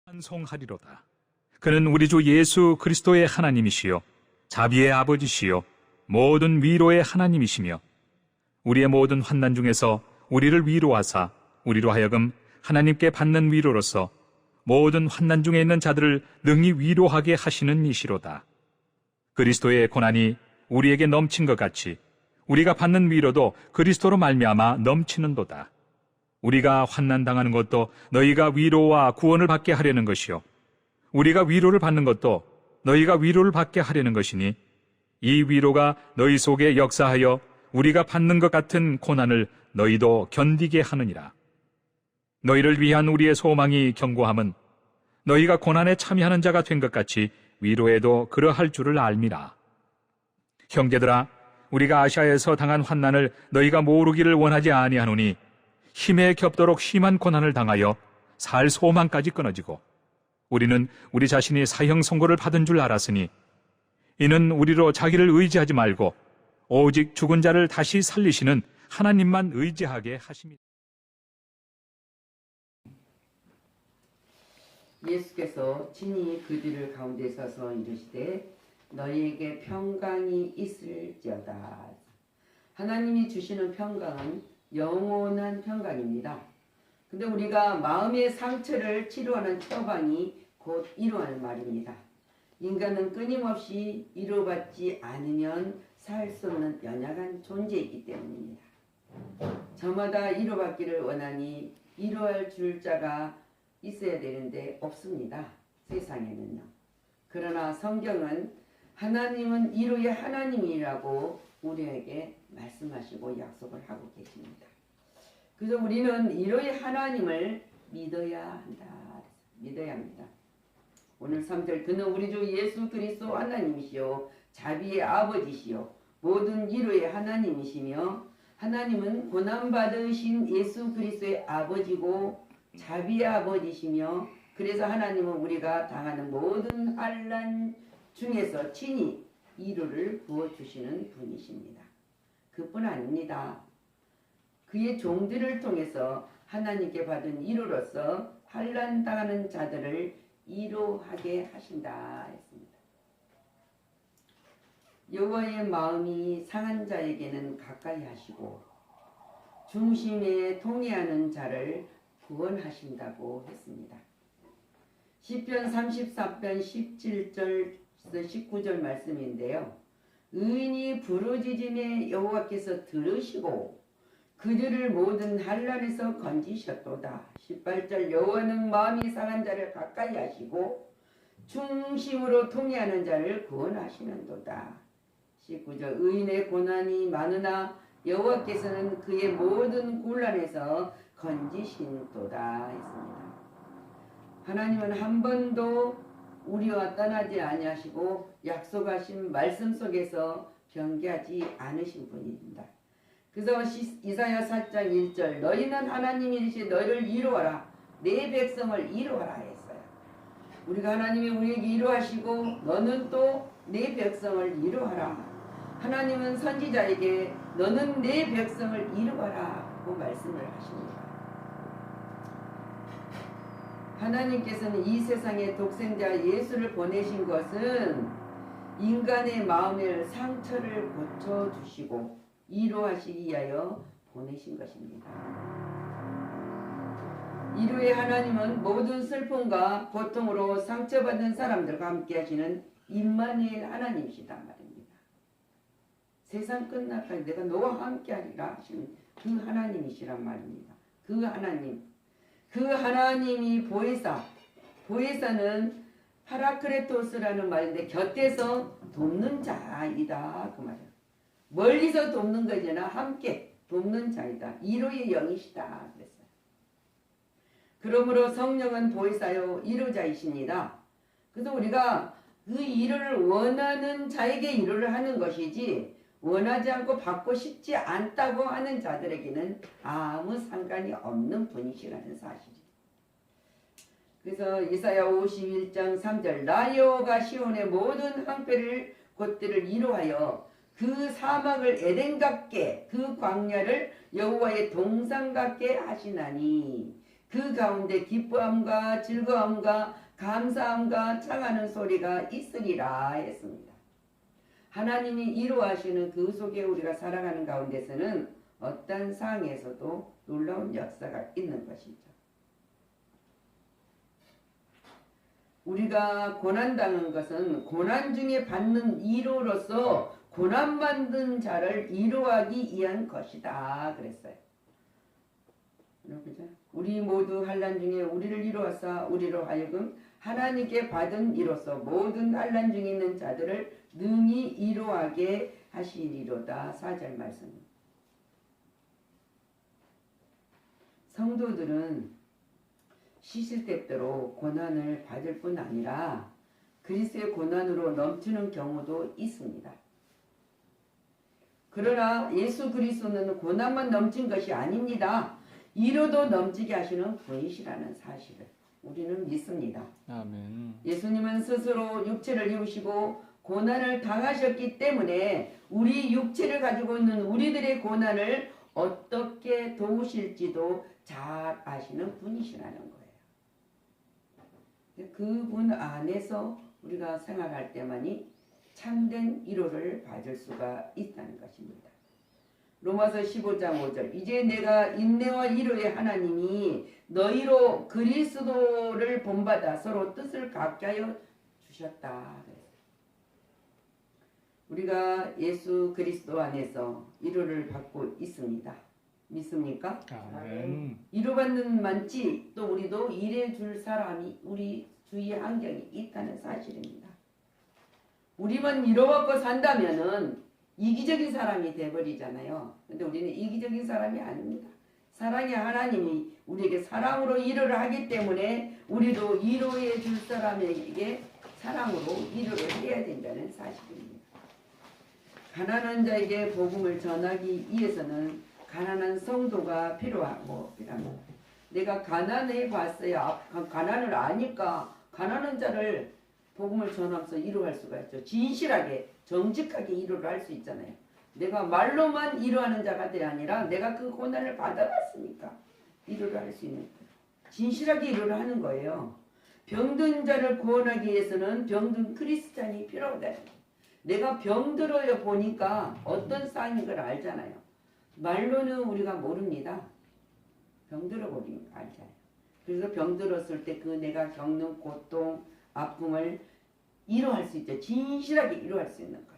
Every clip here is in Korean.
찬송하리로다. 그는 우리 주 예수 그리스도의 하나님이시요 자비의 아버지시요 모든 위로의 하나님이시며 우리의 모든 환난 중에서 우리를 위로하사 우리로 하여금 하나님께 받는 위로로서 모든 환난 중에 있는 자들을 능히 위로하게 하시는 이시로다. 그리스도의 고난이 우리에게 넘친 것 같이 우리가 받는 위로도 그리스도로 말미암아 넘치는도다. 우리가 환난당하는 것도 너희가 위로와 구원을 받게 하려는 것이요 우리가 위로를 받는 것도 너희가 위로를 받게 하려는 것이니 이 위로가 너희 속에 역사하여 우리가 받는 것 같은 고난을 너희도 견디게 하느니라. 너희를 위한 우리의 소망이 견고함은 너희가 고난에 참여하는 자가 된 것 같이 위로에도 그러할 줄을 알미라. 형제들아, 우리가 아시아에서 당한 환난을 너희가 모르기를 원하지 아니하노니 힘에 겹도록 심한 고난을 당하여 살 소망까지 끊어지고 우리는 우리 자신이 사형 선고를 받은 줄 알았으니 이는 우리로 자기를 의지하지 말고 오직 죽은 자를 다시 살리시는 하나님만 의지하게 하십니다. 예수께서 친히 그들을 가운데 서서 이르시되 너희에게 평강이 있을지어다. 하나님이 주시는 평강은 영원한 평강입니다. 근데 우리가 마음의 상처를 치료하는 처방이 곧 위로하는 말입니다. 인간은 끊임없이 위로받지 않으면 살 수 없는 연약한 존재이기 때문입니다. 저마다 위로받기를 원하니 위로할 줄 자가 있어야 되는데 없습니다. 세상에는요. 그러나 성경은 하나님은 위로의 하나님이라고 우리에게 말씀하시고 약속을 하고 계십니다. 그래서 우리는 위로의 하나님을 믿어야 한다. 믿어야 합니다. 오늘 3절 그는 우리 주 예수 그리스도 하나님이시요 자비의 아버지시요 모든 위로의 하나님이시며 하나님은 고난받으신 예수 그리스도의 아버지고 자비의 아버지시며 그래서 하나님은 우리가 당하는 모든 환난 중에서 친히 위로를 부어주시는 분이십니다. 그뿐 아닙니다. 그의 종들을 통해서 하나님께 받은 위로로서 환난 당하는 자들을 위로하게 하신다 했습니다. 여호와의 마음이 상한 자에게는 가까이 하시고 중심에 통해하는 자를 구원하신다고 했습니다. 시편 34편 17절 19절 말씀인데요. 의인이 부르짖음에 여호와께서 들으시고 그들을 모든 환난에서 건지셨도다. 18절 여호와는 마음이 상한 자를 가까이 하시고 중심으로 통해하는 자를 구원하시는도다. 19절 의인의 고난이 많으나 여호와께서는 그의 모든 곤란에서 건지신도다 했습니다. 하나님은 한 번도 우리와 떠나지 아니하시고 약속하신 말씀 속에서 변개하지 않으신 분입니다. 그래서 이사야 4장 1절 너희는 하나님이시 너희를 위로하라 내 백성을 위로하라 했어요. 우리가 하나님이 우리에게 위로하시고 너는 또 내 백성을 위로하라. 하나님은 선지자에게 너는 내 백성을 위로하라 고 말씀을 하십니다. 하나님께서는 이 세상에 독생자 예수를 보내신 것은 인간의 마음의 상처를 고쳐주시고 위로하시기 위하여 보내신 것입니다. 위로의 하나님은 모든 슬픔과 고통으로 상처받는 사람들과 함께 하시는 임마누엘 하나님이시단 말입니다. 세상 끝날까지 내가 너와 함께 하리라 하시는 그 하나님이시란 말입니다. 그 하나님이 보혜사는 파라크레토스라는 말인데 곁에서 돕는 자이다 그 말이에요. 멀리서 돕는 것이 아니라 함께 돕는 자이다. 위로의 영이시다 그랬어요. 그러므로 성령은 보혜사요 위로자이십니다. 그래서 우리가 그 위로를 원하는 자에게 위로를 하는 것이지 원하지 않고 받고 싶지 않다고 하는 자들에게는 아무 상관이 없는 분이시라는 사실이에요. 그래서 이사야 51장 3절 나 여호와가 시온의 모든 황폐를 곳들을 위로하여 그 사막을 에덴 같게 그 광야를 여호와의 동산 같게 하시나니 그 가운데 기뻐함과 즐거움과 감사함과 창하는 소리가 있으리라 했습니다. 하나님이 이루하시는 그 속에 우리가 살아가는 가운데서는 어떤 상황에서도 놀라운 역사가 있는 것이죠. 우리가 고난당한 것은 고난 중에 받는 위로로서 고난받는 자를 위로하기 위한 것이다 그랬어요. 그죠? 우리 모두 환난 중에 우리를 위로하사 우리로 하여금 하나님께 받은 이로써 모든 환난 중에 있는 자들을 능히 위로하게 하시리로다. 4절 말씀. 성도들은 시시때때로 고난을 받을 뿐 아니라 그리스도의 고난으로 넘치는 경우도 있습니다. 그러나 예수 그리스도는 고난만 넘친 것이 아닙니다. 위로도 넘치게 하시는 분이시라는 사실을 우리는 믿습니다. 아멘. 예수님은 스스로 육체를 입으시고 고난을 당하셨기 때문에 우리 육체를 가지고 있는 우리들의 고난을 어떻게 도우실지도 잘 아시는 분이시라는 거예요. 그분 안에서 우리가 생각할 때만이 참된 위로를 받을 수가 있다는 것입니다. 로마서 15장 5절. 이제 내가 인내와 위로의 하나님이 너희로 그리스도를 본받아 서로 뜻을 갖게 하여 주셨다. 우리가 예수 그리스도 안에서 위로를 받고 있습니다. 믿습니까? 아멘. 위로받는 만치 또 우리도 일해줄 사람이 우리 주위 환경에 있다는 사실입니다. 우리만 위로받고 산다면은 이기적인 사람이 돼버리잖아요. 근데 우리는 이기적인 사람이 아닙니다. 사랑의 하나님이 우리에게 사랑으로 위로를 하기 때문에 우리도 위로해 줄 사람에게 사랑으로 위로를 해야 된다는 사실입니다. 가난한 자에게 복음을 전하기 위해서는 가난한 성도가 필요합니다. 내가 가난해 봤어요. 가난을 아니까 가난한 자를 복음을 전하면서 위로할 수가 있죠. 진실하게 정직하게 위로를 할 수 있잖아요. 내가 말로만 위로하는 자가 아니라 내가 그 고난을 받아봤으니까 위로를 할 수 있는 거예요. 진실하게 위로를 하는 거예요. 병든 자를 구원하기 위해서는 병든 크리스찬이 필요하다. 내가 병들어요 보니까 어떤 상인 걸 알잖아요. 말로는 우리가 모릅니다. 병들어 보니까 알잖아요. 그래서 병들었을 때 그 내가 겪는 고통, 아픔을 위로할 수 있죠. 진실하게 위로할 수 있는 거예요.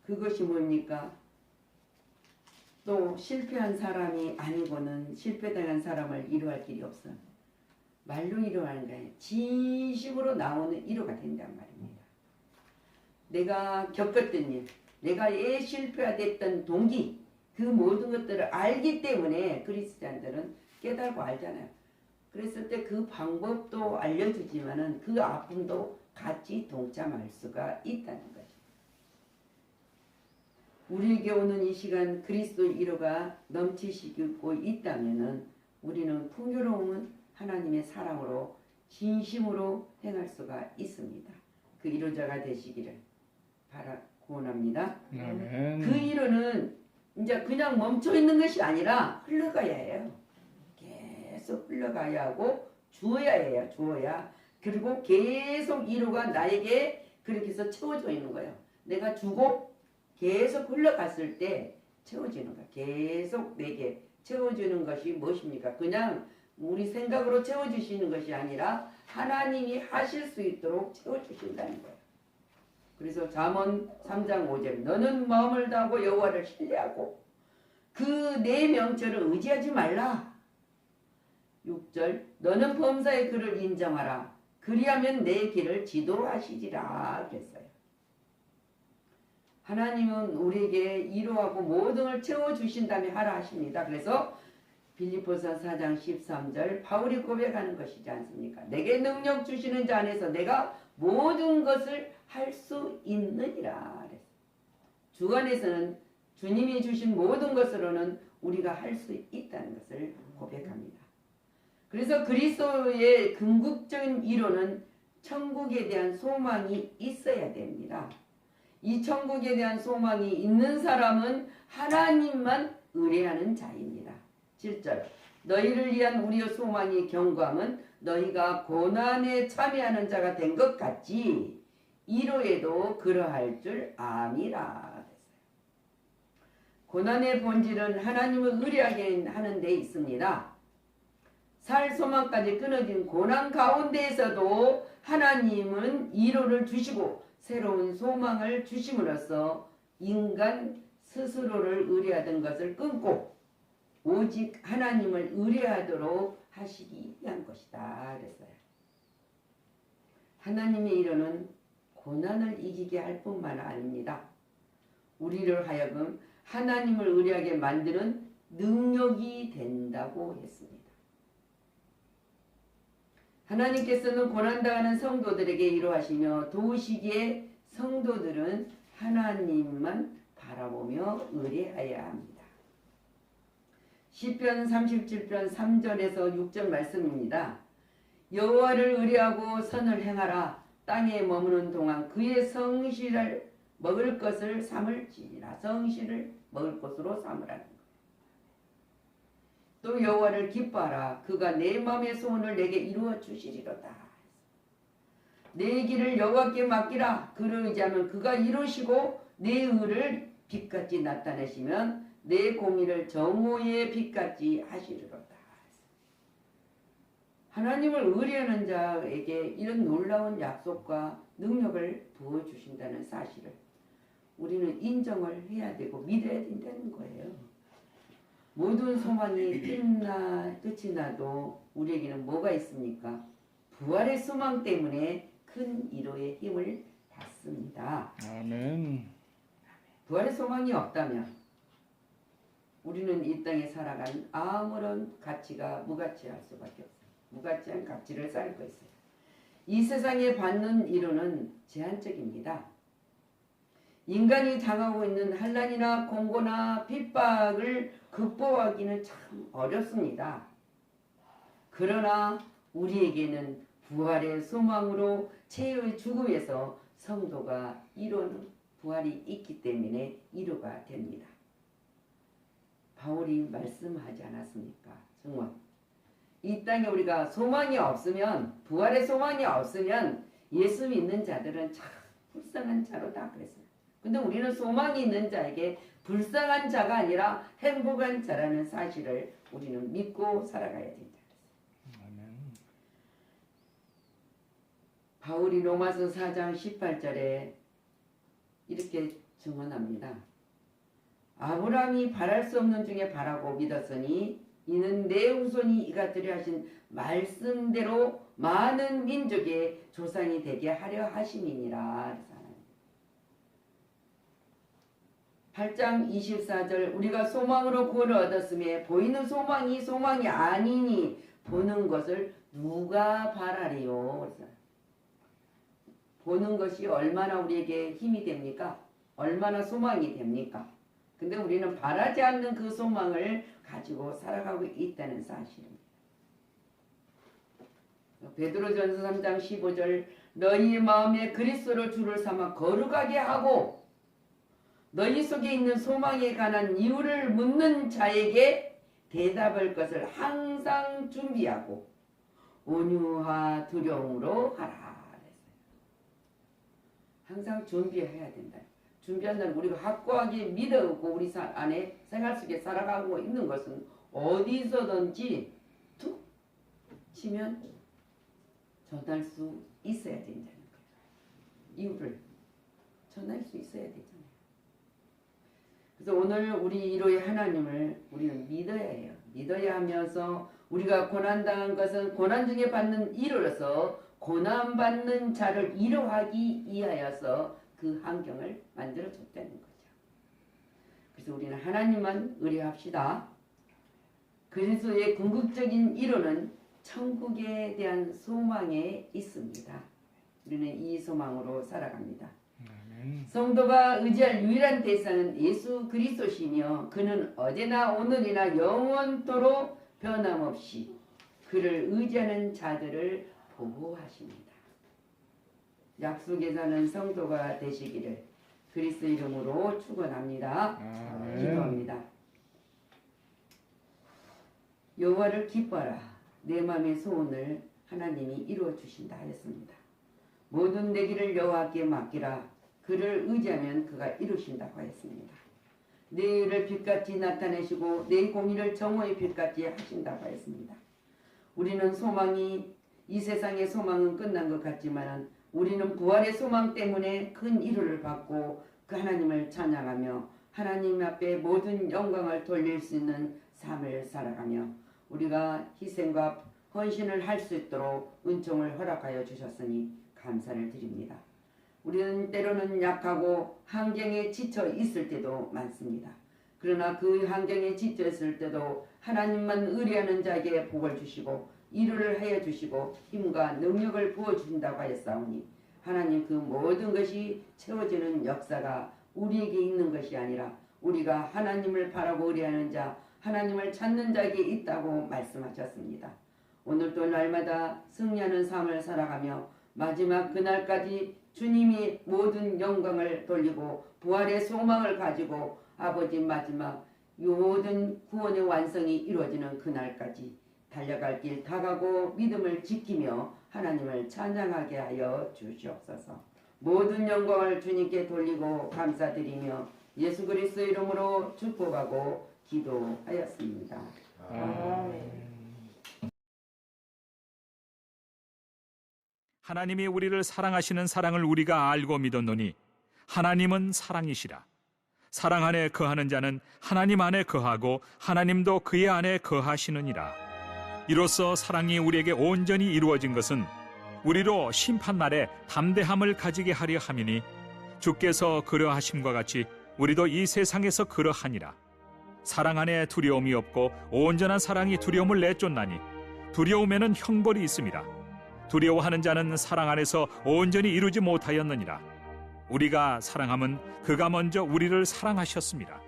그것이 뭡니까? 또 실패한 사람이 아니고는 실패당한 사람을 위로할 길이 없어요. 말로 위로하는 거예요. 진심으로 나오는 위로가 된단 말입니다. 내가 겪었던 일, 내가 왜 실패가 됐던 동기, 그 모든 것들을 알기 때문에 그리스도인들은 깨달고 알잖아요. 그랬을 때 그 방법도 알려주지만은 그 아픔도 같이 동참할 수가 있다는 거죠. 우리에게 오는 이 시간 그리스도 위로가 넘치시고 있다면은 우리는 풍요로운 하나님의 사랑으로 진심으로 행할 수가 있습니다. 그 위로자가 되시기를 구원합니다. 아멘. 그 위로는 이제 그냥 멈춰 있는 것이 아니라 흘러가야 해요. 계속 흘러가야 하고 주어야 해요. 주어야. 그리고 계속 위로가 나에게 그렇게 해서 채워져 있는 거예요. 내가 주고 계속 흘러갔을 때 채워지는 거예요. 계속 내게 채워주는 것이 무엇입니까? 그냥 우리 생각으로 채워주시는 것이 아니라 하나님이 하실 수 있도록 채워주신다는 거예요. 그래서 잠언 3장 5절 너는 마음을 다하고 여호와를 신뢰하고 그 내 명철을 의지하지 말라. 6절 너는 범사의 그를 인정하라. 그리하면 내 길을 지도하시리라 그랬어요. 하나님은 우리에게 위로하고 모든 걸 채워주신 다음에 하라 하십니다. 그래서 빌립보서 4장 13절 바울이 고백하는 것이지 않습니까? 내게 능력 주시는 자 안에서 내가 모든 것을 할 수 있느니라. 주 안에서는 주님이 주신 모든 것으로는 우리가 할 수 있다는 것을 고백합니다. 그래서 그리스도의 궁극적인 위로는 천국에 대한 소망이 있어야 됩니다. 이 천국에 대한 소망이 있는 사람은 하나님만 의뢰하는 자입니다. 7절 너희를 위한 우리의 소망이 경광은 너희가 고난에 참여하는 자가 된 것 같지 이로에도 그러할 줄 암이라. 고난의 본질은 하나님을 의뢰하게 하는 데 있습니다. 살 소망까지 끊어진 고난 가운데에서도 하나님은 위로를 주시고 새로운 소망을 주심으로써 인간 스스로를 의뢰하던 것을 끊고 오직 하나님을 의뢰하도록 하시기 위한 것이다 그랬어요. 하나님의 위로는 고난을 이기게 할 뿐만 아닙니다. 우리를 하여금 하나님을 의뢰하게 만드는 능력이 된다고 했습니다. 하나님께서는 고난당하는 성도들에게 위로하시며 도우시기에 성도들은 하나님만 바라보며 의뢰하여야 합니다. 시편 37편 3절에서 6절 말씀입니다. 여호와를 의뢰하고 선을 행하라. 땅에 머무는 동안 그의 성실을 먹을 것을 삼을지니라. 성실을 먹을 것으로 삼으라는 것. 또 여호와를 기뻐하라. 그가 내 마음의 소원을 내게 이루어 주시리로다. 내 길을 여호와께 맡기라. 그를 의지하면 그가 이루시고 내 의를 빛같이 나타내시면 내 공의를 정오의 빛같이 하시리로다. 하나님을 의뢰하는 자에게 이런 놀라운 약속과 능력을 부어주신다는 사실을 우리는 인정을 해야 되고 믿어야 된다는 거예요. 모든 소망이 끝이 나도 우리에게는 뭐가 있습니까? 부활의 소망 때문에 큰 위로의 힘을 받습니다. 아멘. 부활의 소망이 없다면 우리는 이 땅에 살아가는 아무런 가치가 무가치할 수밖에 없어요. 무가치한 가치를 쌓고 있어요. 이 세상에 받는 위로는 제한적입니다. 인간이 당하고 있는 환난이나 공고나 핍박을 극복하기는 참 어렵습니다. 그러나 우리에게는 부활의 소망으로 죄의 죽음에서 성도가 이루는 부활이 있기 때문에 위로가 됩니다. 바울이 말씀하지 않았습니까? 정말 이 땅에 우리가 소망이 없으면 부활의 소망이 없으면 예수 믿는 자들은 참 불쌍한 자로다 그랬어요. 근데 우리는 소망이 있는 자에게 불쌍한 자가 아니라 행복한 자라는 사실을 우리는 믿고 살아가야 된다. 바울이 로마서 4장 18절에 이렇게 증언합니다. 아브라함이 바랄 수 없는 중에 바라고 믿었으니 이는 내 후손이 이같으려 하신 말씀대로 많은 민족의 조상이 되게 하려 하심이니라. 8장 24절 우리가 소망으로 구원을 얻었음에 보이는 소망이 소망이 아니니 보는 것을 누가 바라리요. 보는 것이 얼마나 우리에게 힘이 됩니까? 얼마나 소망이 됩니까? 근데 우리는 바라지 않는 그 소망을 가지고 살아가고 있다는 사실입니다. 베드로전서 3장 15절 너희 마음에 그리스도를 주를 삼아 거룩하게 하고 너희 속에 있는 소망에 관한 이유를 묻는 자에게 대답할 것을 항상 준비하고 온유와 두려움으로 하라. 항상 준비해야 된다. 준비한다는 우리가 확고하게 믿어오고 우리 안에 생활 속에 살아가고 있는 것은 어디서든지 툭 치면 전할 수 있어야 된다는 거예요. 이유를 전할 수 있어야 되잖아요. 그래서 오늘 우리 위로의 하나님을 우리는 믿어야 해요. 믿어야 하면서 우리가 고난당한 것은 고난 중에 받는 위로로서 고난받는 자를 위로하기 위하여서 그 환경을 만들어줬다는 거죠. 그래서 우리는 하나님만 의뢰합시다. 그리스도의 궁극적인 위로는 천국에 대한 소망에 있습니다. 우리는 이 소망으로 살아갑니다. 성도가 의지할 유일한 대상은 예수 그리스도시며 그는 어제나 오늘이나 영원토록 변함없이 그를 의지하는 자들을 보호하십니다. 약속에 사는 성도가 되시기를 그리스도 이름으로 축원합니다. 아멘. 기도합니다. 여호와를 기뻐하라. 내 마음의 소원을 하나님이 이루어 주신다 하였습니다. 모든 내 길을 여호와께 맡기라. 그를 의지하면 그가 이루신다고 하였습니다. 내 의를 빛같이 나타내시고 내 공의를 정오의 빛같이 하신다고 하였습니다. 우리는 소망이 이 세상의 소망은 끝난 것 같지만 우리는 부활의 소망 때문에 큰 위로를 받고 그 하나님을 찬양하며 하나님 앞에 모든 영광을 돌릴 수 있는 삶을 살아가며 우리가 희생과 헌신을 할 수 있도록 은총을 허락하여 주셨으니 감사를 드립니다. 우리는 때로는 약하고 환경에 지쳐 있을 때도 많습니다. 그러나 그 환경에 지쳐 있을 때도 하나님만 의뢰하는 자에게 복을 주시고 위로를 하여 주시고 힘과 능력을 부어 주신다고 하였사오니 하나님 그 모든 것이 채워지는 역사가 우리에게 있는 것이 아니라 우리가 하나님을 바라고 의뢰하는 자 하나님을 찾는 자에게 있다고 말씀하셨습니다. 오늘도 날마다 승리하는 삶을 살아가며 마지막 그날까지 주님이 모든 영광을 돌리고 부활의 소망을 가지고 아버지 마지막 모든 구원의 완성이 이루어지는 그날까지 달려갈 길 다가고 믿음을 지키며 하나님을 찬양하게 하여 주시옵소서. 모든 영광을 주님께 돌리고 감사드리며 예수 그리스도 이름으로 축복하고 기도하였습니다. 아멘. 하나님이 우리를 사랑하시는 사랑을 우리가 알고 믿었노니 하나님은 사랑이시라. 사랑 안에 거하는 자는 하나님 안에 거하고 하나님도 그의 안에 거하시느니라. 이로써 사랑이 우리에게 온전히 이루어진 것은 우리로 심판날에 담대함을 가지게 하려 함이니 주께서 그러하심과 같이 우리도 이 세상에서 그러하니라. 사랑 안에 두려움이 없고 온전한 사랑이 두려움을 내쫓나니 두려움에는 형벌이 있습니다. 두려워하는 자는 사랑 안에서 온전히 이루지 못하였느니라. 우리가 사랑함은 그가 먼저 우리를 사랑하셨습니다.